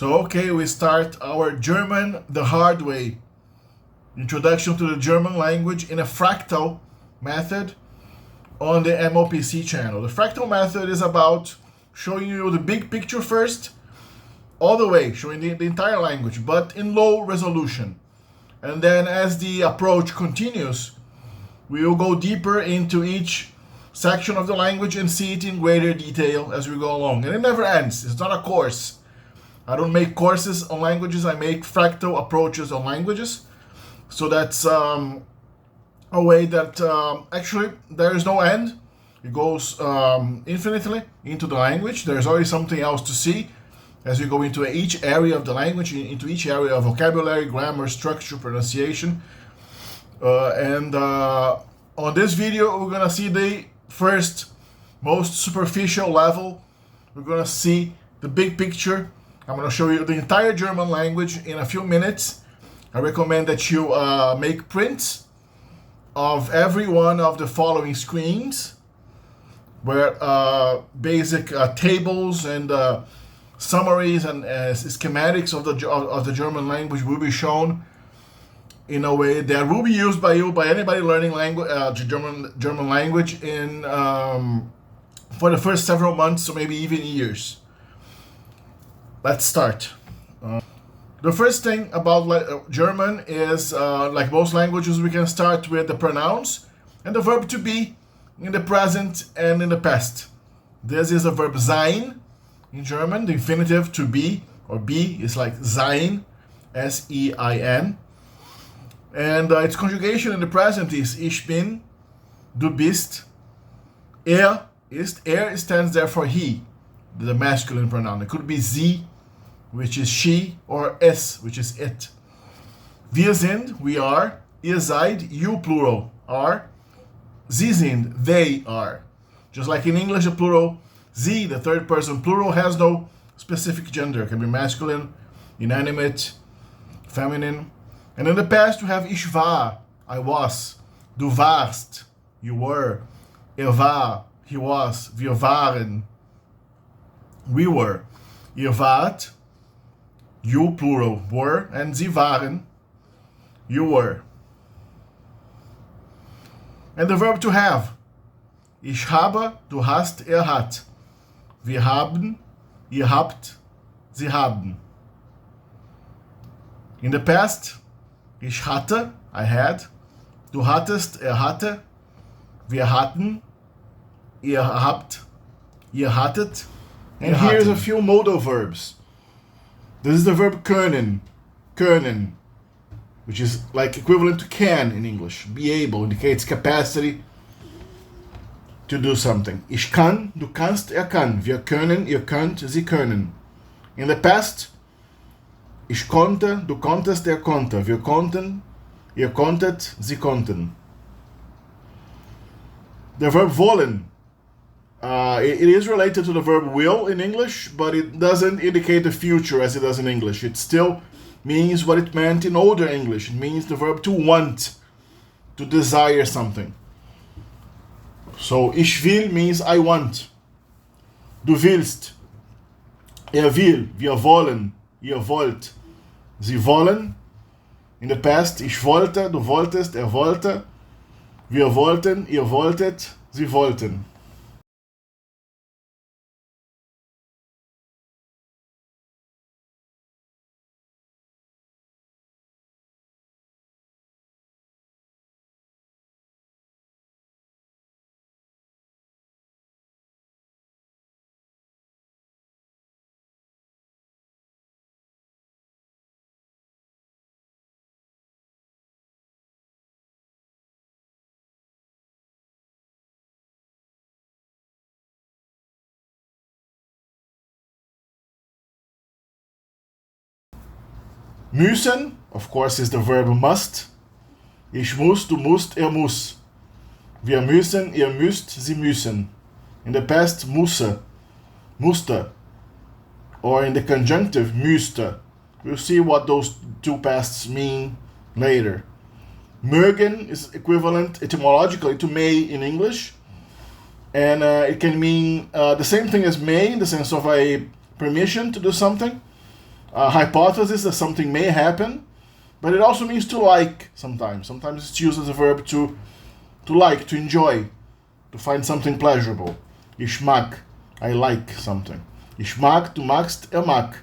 Okay, we start our German the hard way. Introduction to the German language in a fractal method on the MOPC channel. The fractal method is about showing you the big picture first, all the way, showing the entire language, but in low resolution. And then as the approach continues, we will go deeper into each section of the language and see it in greater detail as we go along. And it never ends. It's not a course. I don't make courses on languages. I make fractal approaches on languages. So that's a way that actually there is no end. It goes infinitely into the language. There's always something else to see as you go into each area of the language, into each area of vocabulary, grammar, structure, pronunciation. On this video, we're gonna see the first, most superficial level. We're gonna see the big picture. I'm gonna show you the entire German language in a few minutes. I recommend that you make prints of every one of the following screens, where basic tables and summaries and schematics of the German language will be shown in a way that will be used by you, by anybody learning language, German language in for the first several months or maybe even years. Let's start. The first thing about German is, like most languages, we can start with the pronouns and the verb to be in the present and in the past. This is a verb sein in German. The infinitive to be or be is like sein, S-E-I-N. And its conjugation in the present is ich bin, du bist, ist. Stands there for he, the masculine pronoun. It could be sie, which is she, or es, which is it. Wir sind, we are. Ihr seid, you plural, are. Sie sind, they are. Just like in English, the plural sie, the third person plural, has no specific gender. It can be masculine, inanimate, feminine. And in the past, you have ich war, I was. Du warst, you were. War, he was. Wir waren, we were. Ihr wart, you plural, were. And sie waren, you were. And the verb to have. Ich habe, du hast, hat. Wir haben, ihr habt, sie haben. In the past, ich hatte, I had. Du hattest, hatte. Wir hatten, ihr habt, ihr hattet. And here's a few modal verbs. This is the verb können, which is like equivalent to can in English. Be able, indicates capacity to do something. Ich kann, du kannst, kann. Wir können, ihr könnt, sie können. In the past, ich konnte, du konntest, konnte. Wir konnten, ihr konntet, sie konnten. The verb wollen. It is related to the verb will in English, but it doesn't indicate the future as it does in English. It still means what it meant in older English. It means the verb to want, to desire something. So, ich will means I want. Du willst. Will. Wir wollen. Ihr wollt. Sie wollen. In the past, ich wollte, du wolltest, wollte. Wir wollten, ihr wolltet, sie wollten. Müssen, of course, is the verb must. Ich muss, du musst, muss. Wir müssen, ihr müsst, sie müssen. In the past, musse, musste. Or in the conjunctive, müsste. We'll see what those two pasts mean later. Mögen is equivalent etymologically to may in English. And it can mean the same thing as may in the sense of a permission to do something. Hypothesis that something may happen, but it also means to like sometimes. Sometimes it's used as a verb to like, to enjoy, to find something pleasurable. Ich mag, I like something. Ich mag, du magst, mag.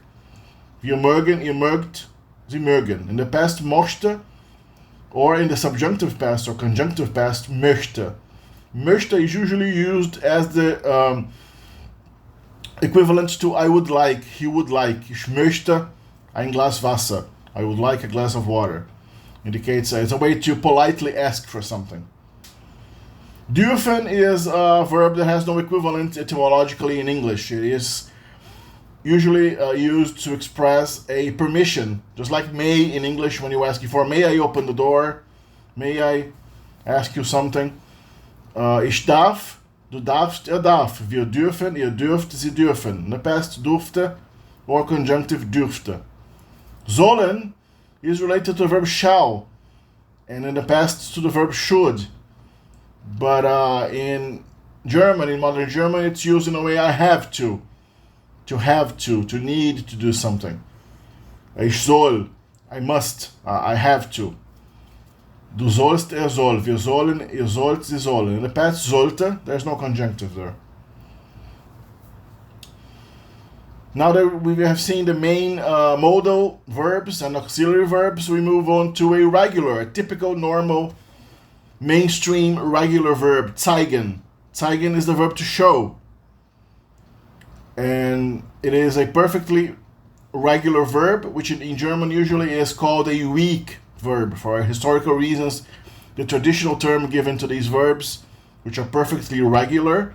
Wir mögen, ihr mögt, sie mögen. In the past, mochte, or in the subjunctive past or conjunctive past, möchte. Möchte is usually used as the equivalent to I would like, he would like. Ich möchte ein Glas Wasser. I would like a glass of water. Indicates it's a way to politely ask for something. Dürfen is a verb that has no equivalent etymologically in English. It is usually used to express a permission, just like may in English when you ask for, may I open the door? May I ask you something? Ich darf, du darfst, darf. Wir dürfen, ihr dürft, sie dürfen. In the past, durfte, or conjunctive, dürfte. Sollen is related to the verb shall, and in the past to the verb should. But in German, in modern German, it's used in a way I have to need to do something. Ich soll, I must, I have to. Du sollst, soll. Wir sollen, ihr sollt, sie sollen. In the past, sollte, there's no conjunctive there. Now that we have seen the main modal verbs and auxiliary verbs, we move on to a typical, normal, mainstream, regular verb, zeigen. Zeigen is the verb to show. And it is a perfectly regular verb, which in German usually is called a weak verb. For historical reasons, the traditional term given to these verbs, which are perfectly regular,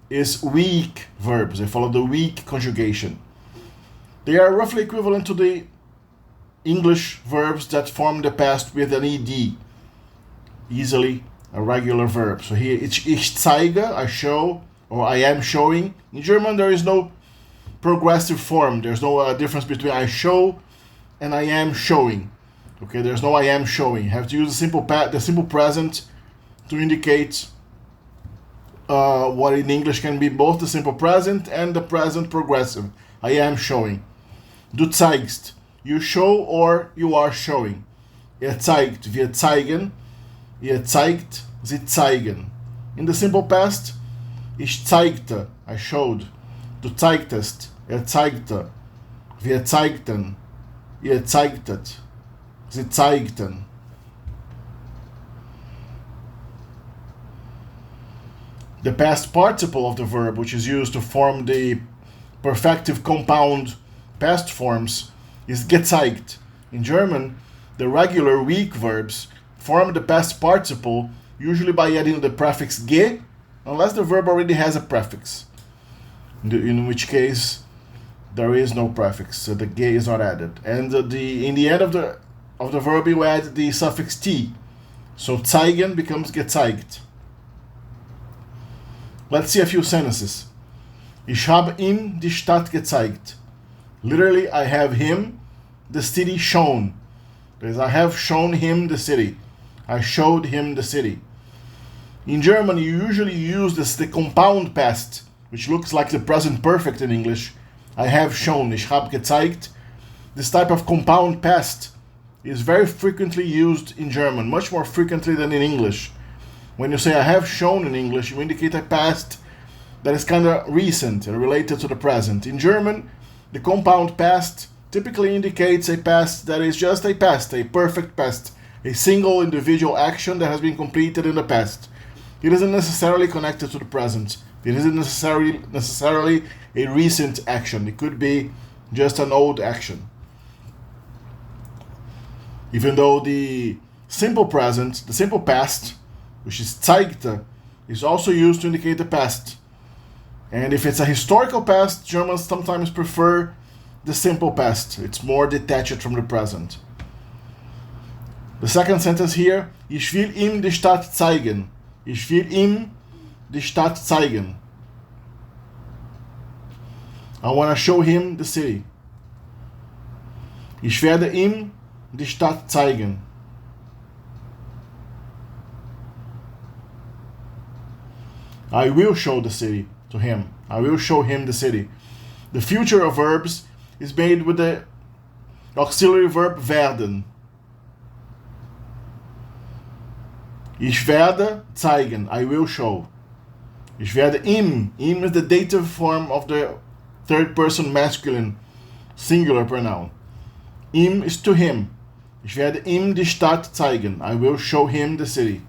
is weak verbs. They follow the weak conjugation. They are roughly equivalent to the English verbs that form the past with an ed. Easily a regular verb. So here it's ich zeige, I show, or I am showing. In German there is no progressive form. There's no difference between I show and I am showing. Okay, there's no I am showing. You have to use the simple present to indicate what in English can be both the simple present and the present progressive. I am showing. Du zeigst. You show or you are showing. Zeigt. Wir zeigen. Ihr zeigt. Sie zeigen. In the simple past, ich zeigte. I showed. Du zeigtest. Zeigte. Wir zeigten. Ihr zeigtet. Sie zeigten. The past participle of the verb, which is used to form the perfective compound past forms, is gezeigt. In German, the regular weak verbs form the past participle usually by adding the prefix ge, unless the verb already has a prefix, in which case there is no prefix, so the ge is not added. And in the end of the verb you add the suffix t, so zeigen becomes gezeigt. Let's see a few sentences. Ich habe ihm die Stadt gezeigt. Literally, I have him the city shown. Because I have shown him the city. I showed him the city. In German, you usually use the compound past, which looks like the present perfect in English. I have shown. Ich habe gezeigt. This type of compound past is very frequently used in German, much more frequently than in English. When you say I have shown in English, you indicate a past that is kind of recent and related to the present. In German, the compound past typically indicates a past that is just a past, a perfect past, a single individual action that has been completed in the past. It isn't necessarily connected to the present. It isn't necessarily a recent action. It could be just an old action. Even though the simple present, the simple past, which is zeigte, is also used to indicate the past. And if it's a historical past, Germans sometimes prefer the simple past. It's more detached from the present. The second sentence here, ich will ihm die Stadt zeigen. Ich will ihm die Stadt zeigen. I want to show him the city. Ich werde ihm die Stadt zeigen. I will show the city to him. I will show him the city. The future of verbs is made with the auxiliary verb werden. Ich werde zeigen, I will show. Ich werde ihm. Ihm is the dative form of the third person masculine singular pronoun. Ihm is to him. Ich werde ihm die Stadt zeigen. I will show him the city.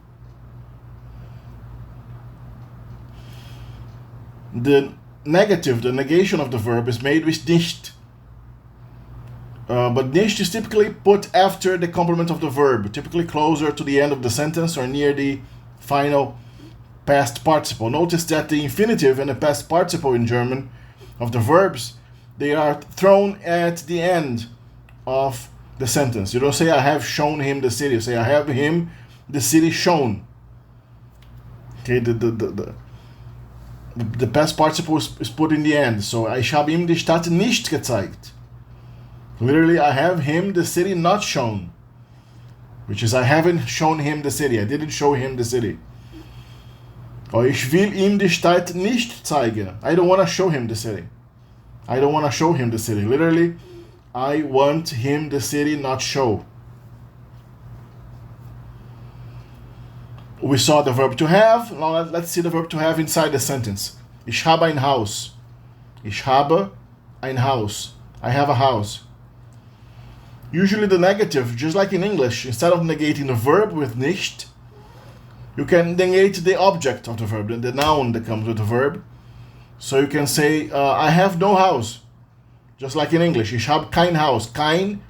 The negative, the negation of the verb is made with nicht. But nicht is typically put after the complement of the verb, typically closer to the end of the sentence or near the final past participle. Notice that the infinitive and the past participle in German of the verbs, they are thrown at the end of the sentence. You don't say I have shown him the city. You say I have him the city shown. Okay, the past participle is put in the end. So ich habe ihm die Stadt nicht gezeigt. Literally, I have him the city not shown. Which is I haven't shown him the city. I didn't show him the city. Or ich will ihm die Stadt nicht zeigen. I don't want to show him the city. I don't want to show him the city. Literally, I want him the city not show. We saw the verb to have. Now let's see the verb to have inside the sentence. Ich habe ein Haus. Ich habe ein Haus. I have a house. Usually the negative, just like in English, instead of negating the verb with nicht, you can negate the object of the verb, the noun that comes with the verb. So you can say, I have no house. Just like in English, ich habe kein Haus. Kein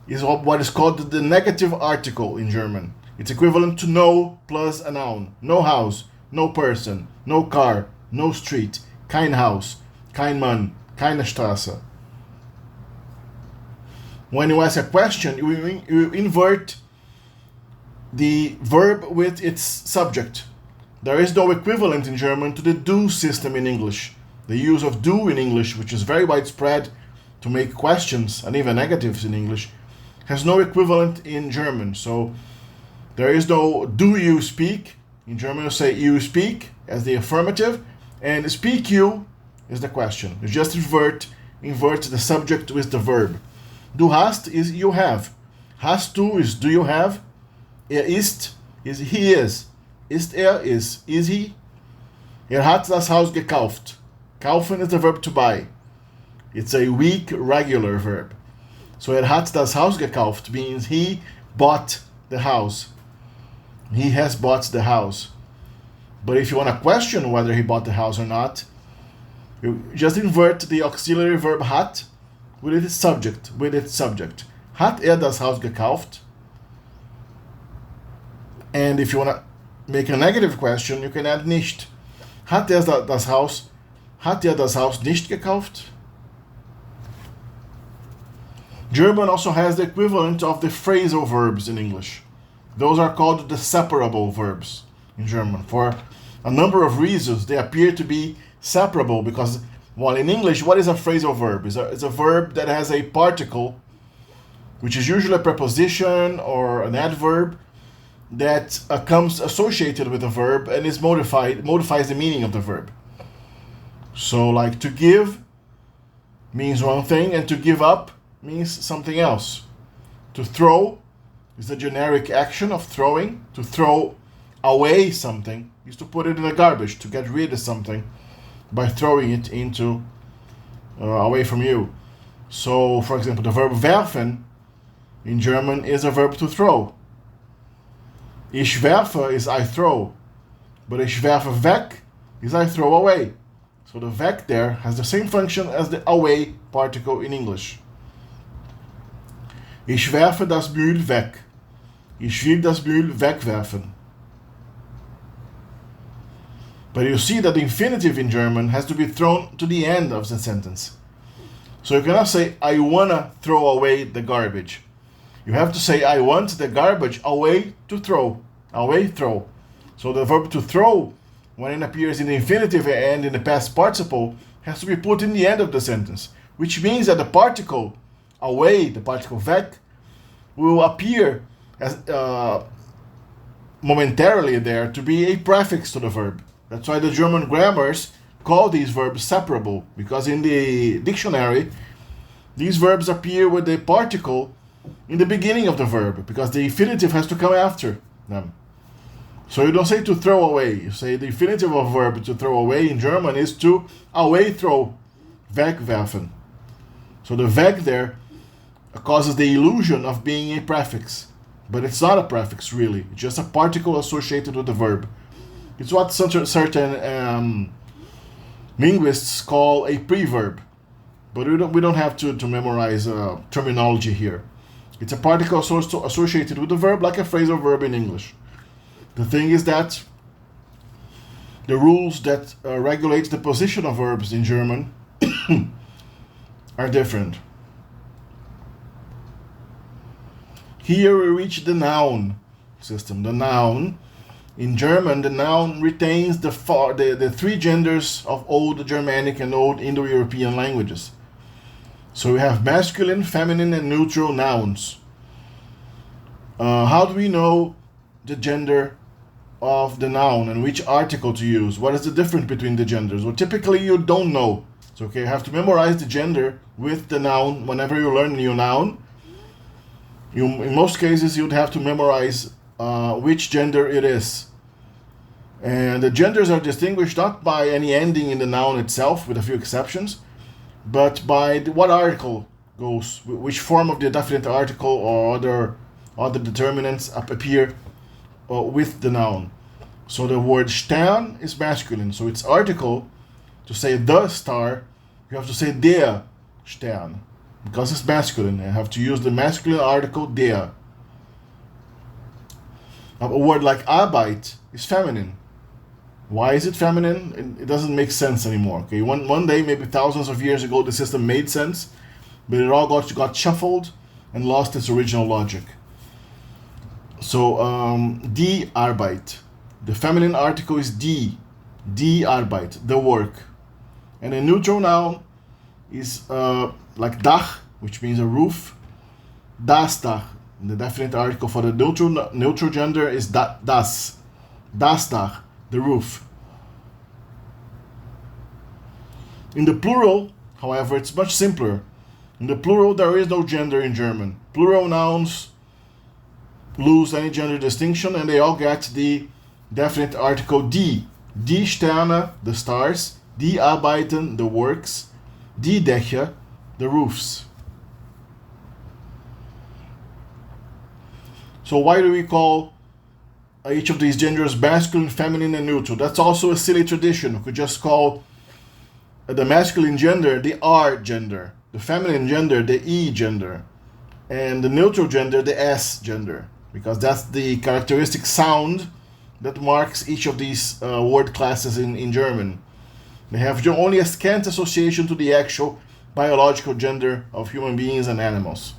is what is called the negative article in German. It's equivalent to no plus a noun. No house, no person, no car, no street. Kein Haus, kein Mann, keine Straße. When you ask a question, you invert the verb with its subject. There is no equivalent in German to the do system in English. The use of do in English, which is very widespread to make questions and even negatives in English, has no equivalent in German. So there is no do you speak. In German you say you speak as the affirmative, and speak you is the question. You just invert the subject with the verb. Du hast is you have. Hast du is do you have. Ist is he is. Ist is he. Hat das Haus gekauft. Kaufen is the verb to buy. It's a weak regular verb. So hat das Haus gekauft means he bought the house. He has bought the house. But if you want to question whether he bought the house or not, you just invert the auxiliary verb hat with its subject. Hat das Haus gekauft? And if you want to make a negative question, you can add nicht. Hat das Haus nicht gekauft? German also has the equivalent of the phrasal verbs in English. Those are called the separable verbs in German. For a number of reasons, they appear to be separable because, well, in English, what is a phrasal verb? It's a verb that has a particle, which is usually a preposition or an adverb that comes associated with a verb and is modifies the meaning of the verb. So, like to give means one thing, and to give up means something else. To throw is the generic action of throwing. To throw away something is to put it in the garbage, to get rid of something by throwing it into away from you. So, for example, the verb werfen in German is a verb to throw. Ich werfe is I throw, but ich werfe weg is I throw away. So the weg there has the same function as the away particle in English. Ich werfe das Müll weg. Ich will das Müll wegwerfen. But you see that the infinitive in German has to be thrown to the end of the sentence. So you cannot say, I wanna throw away the garbage. You have to say, I want the garbage away to throw. Away, throw. So the verb to throw, when it appears in the infinitive and in the past participle, has to be put in the end of the sentence. Which means that the particle away, the particle weg, will appear as momentarily there to be a prefix to the verb. That's why the German grammars call these verbs separable, because in the dictionary these verbs appear with the particle in the beginning of the verb because the infinitive has to come after them. So you don't say to throw away. You say the infinitive of verb to throw away in German is to away throw, wegwerfen. So the weg there causes the illusion of being a prefix. But it's not a prefix really. It's just a particle associated with the verb. It's what certain linguists call a preverb. But we don't have to memorize terminology here. It's a particle associated with the verb like a phrasal verb in English. The thing is that the rules that regulate the position of verbs in German are different. Here we reach the noun system. The noun, in German, the noun retains the three genders of Old Germanic and Old Indo-European languages. So we have masculine, feminine, and neutral nouns. How do we know the gender of the noun and which article to use? What is the difference between the genders? Well, typically you don't know. It's okay, you have to memorize the gender with the noun whenever you learn a new noun. In most cases, you'd have to memorize which gender it is. And the genders are distinguished not by any ending in the noun itself, with a few exceptions, but by what article goes, which form of the definite article or other determinants appear with the noun. So the word Stern is masculine, so its article, to say the star, you have to say der Stern. Because it's masculine, I have to use the masculine article der. A word like Arbeit is feminine. Why is it feminine? It doesn't make sense anymore. Okay, one day, maybe thousands of years ago, the system made sense, but it all got shuffled and lost its original logic. So die Arbeit, the feminine article is die Arbeit, the work, and a neutral noun is like Dach, which means a roof. Das Dach, the definite article for the neutral gender is das Dach, the roof. In the plural, however, it's much simpler. In the plural, there is no gender in German. Plural nouns lose any gender distinction and they all get the definite article die. Die Sterne, the stars. Die Arbeiten, the works. Die Dächer, the roofs. So why do we call each of these genders masculine, feminine, and neutral? That's also a silly tradition. We could just call the masculine gender the R gender, the feminine gender the E gender, and the neutral gender the S gender, because that's the characteristic sound that marks each of these word classes in German. They have only a scant association to the actual biological gender of human beings and animals.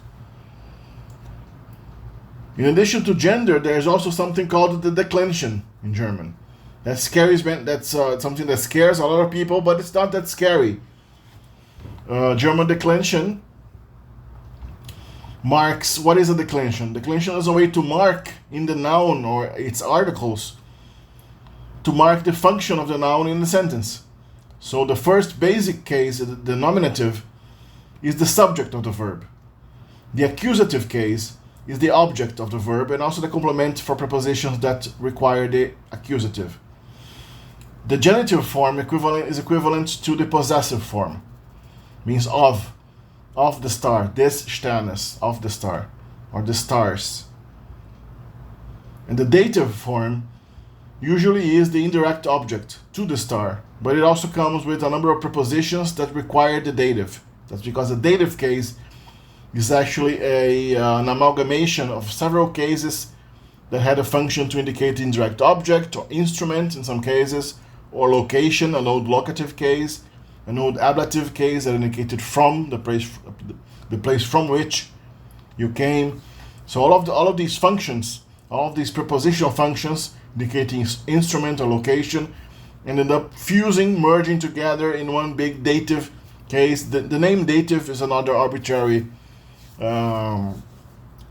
In addition to gender, there is also something called the declension in German. That's something that scares a lot of people, but it's not that scary. German declension marks, what is a declension? Declension is a way to mark in the noun or its articles, to mark the function of the noun in the sentence. So the first basic case, the nominative, is the subject of the verb. The accusative case is the object of the verb and also the complement for prepositions that require the accusative. The genitive form is equivalent to the possessive form. Means of the star, des Sternes, of the star, or the stars. And the dative form usually is the indirect object to the star, but it also comes with a number of prepositions that require the dative. That's because the dative case is actually an amalgamation of several cases that had a function to indicate indirect object or instrument in some cases, or location, an old locative case, an old ablative case that indicated from the place from which you came. So all of these functions, all of these prepositional functions indicating instrument or location, ended up fusing, merging together in one big dative case. The name dative is another arbitrary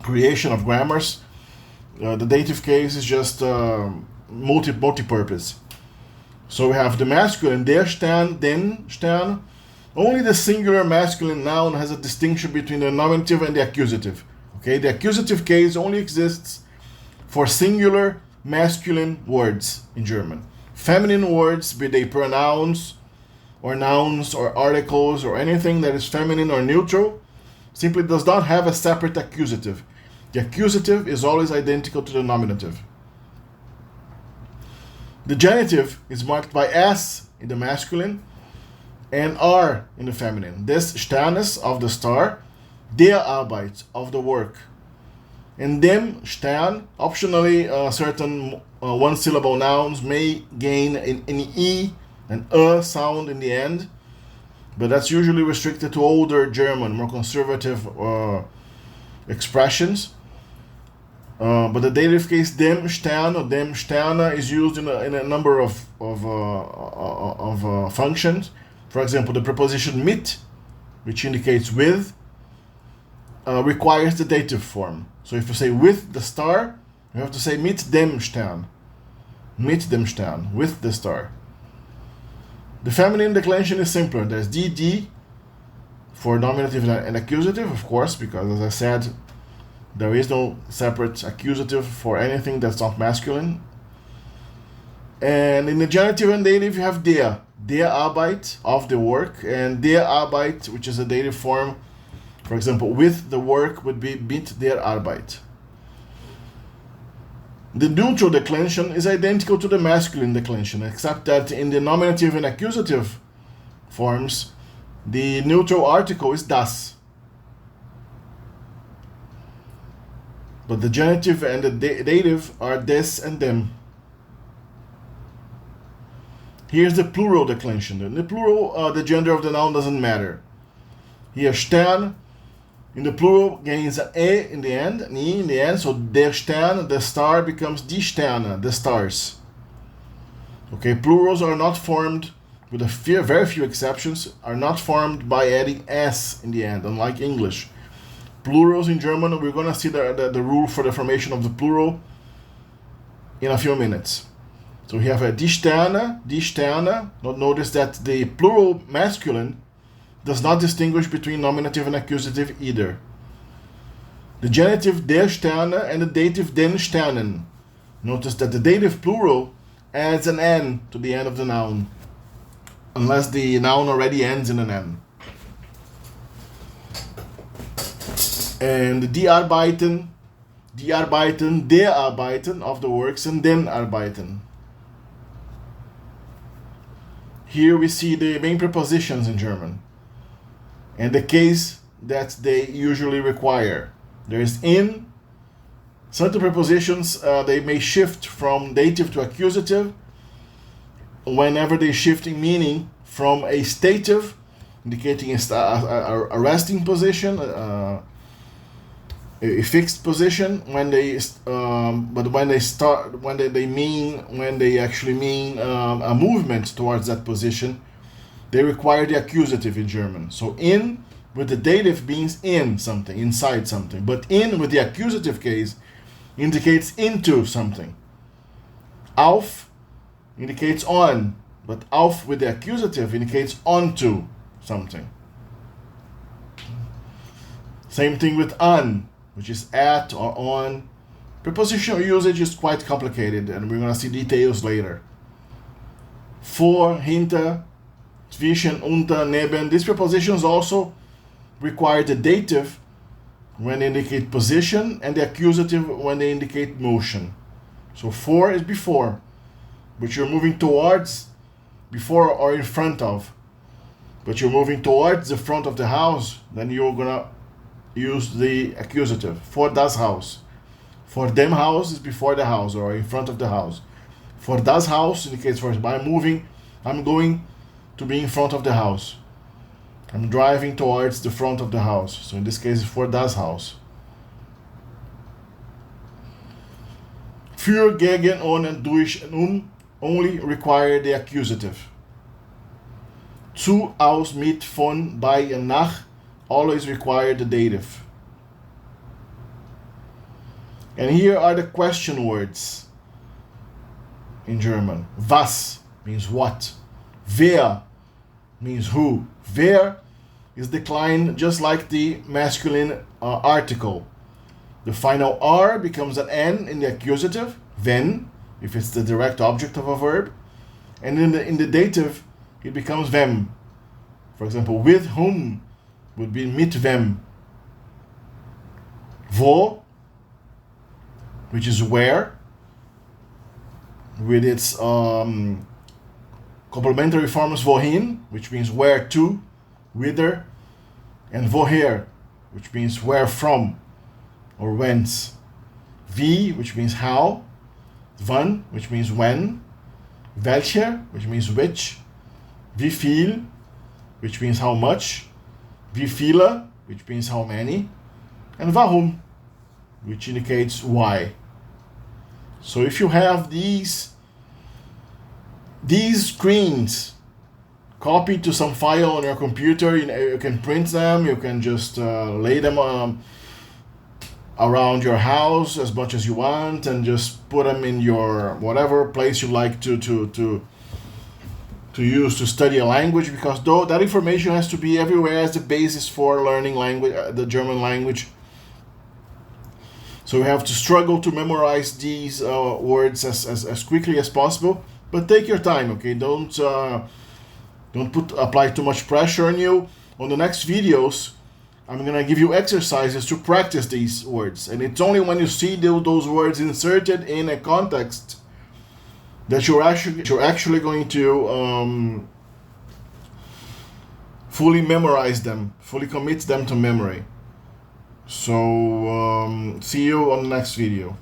creation of grammars. The dative case is just multi-purpose. So we have the masculine der Stern, den Stern, Only the singular masculine noun has a distinction between the nominative and the accusative. Okay, the accusative case only exists for singular masculine words in German. Feminine words, be they pronouns or nouns or articles or anything that is feminine or neutral, simply does not have a separate accusative. The accusative is always identical to the nominative. The genitive is marked by S in the masculine and R in the feminine. Des Sternes, of the star, der Arbeit, of the work. And dem Stern, optionally certain one-syllable nouns may gain an E, an sound in the end, but that's usually restricted to older German, more conservative expressions. But the dative case dem Stern or dem Sterne is used in a number of functions. For example, the preposition mit, which indicates with, requires the dative form. So if you say with the star, you have to say mit dem Stern. Mit dem Stern, with the star. The feminine declension is simpler. There's dd for nominative and accusative, of course, because as I said, there is no separate accusative for anything that's not masculine. And in the genitive and dative, you have der Arbeit, of the work, and der Arbeit, which is a dative form. For example, with the work would be mit der Arbeit. The neutral declension is identical to the masculine declension, except that in the nominative and accusative forms, the neutral article is das. But the genitive and the dative are des and dem. Here's the plural declension. In the plural, the gender of the noun doesn't matter. Here, Stern, in the plural, gains an E in the end, an E in the end, so der Stern, the star, becomes die Sterne, the stars. Okay, plurals are not formed, with very few exceptions, are not formed by adding S in the end, unlike English. Plurals in German, we're going to see the rule for the formation of the plural in a few minutes. So we have a die Sterne. Notice that the plural masculine does not distinguish between nominative and accusative either. The genitive der Sterne and the dative den Sternen. Notice that the dative plural adds an N to the end of the noun, unless the noun already ends in an N. And die Arbeiten, der Arbeiten, of the works, and den Arbeiten. Here we see the main prepositions in German and the case that they usually require. There is in. Certain prepositions, they may shift from dative to accusative whenever they shift in meaning from a stative, indicating a resting position, a fixed position, when they but when they actually mean a movement towards that position, they require the accusative in German. So in with the dative means in something, inside something, but in with the accusative case indicates into something. Auf indicates on, but auf with the accusative indicates onto something. Same thing with an, which is at or on. Prepositional usage is quite complicated, and we're going to see details later. Vor, hinter, zwischen, unter, neben. These prepositions also require the dative when they indicate position and the accusative when they indicate motion. So for is before, but you're moving towards, before or in front of, but you're moving towards the front of the house, then you're gonna use the accusative. For das Haus. For dem Haus is before the house or in front of the house. For das Haus indicates for I'm moving, I'm going to be in front of the house. I'm driving towards the front of the house. So in this case, for das Haus. Für, gegen, on, and durch, and only require the accusative. Zu, aus, mit, von, bei, and nach always require the dative. And here are the question words in German. Was means what. Wer means who. Wer is declined just like the masculine article. The final R becomes an N in the accusative, wenn, if it's the direct object of a verb. And in the dative, it becomes wem. For example, with whom would be mit wem. Wo, which is where, with its complementary forms wohin, which means where to, whither, and woher, which means where from or whence. Wie, which means how, wann, which means when, welche, which means which, wie viel, which means how much, wie viele, which means how many, and warum, which indicates why. So if you have these screens copied to some file on your computer, you can print them, you can just lay them around your house as much as you want, and just put them in your whatever place you like to use to study a language, because that information has to be everywhere as the basis for learning language, the German language. So you have to struggle to memorize these words as quickly as possible, but take your time, okay? Don't apply too much pressure on you. On the next videos, I'm gonna give you exercises to practice these words, and it's only when you see those words inserted in a context that you're actually going to fully memorize them, fully commit them to memory. So see you on the next video.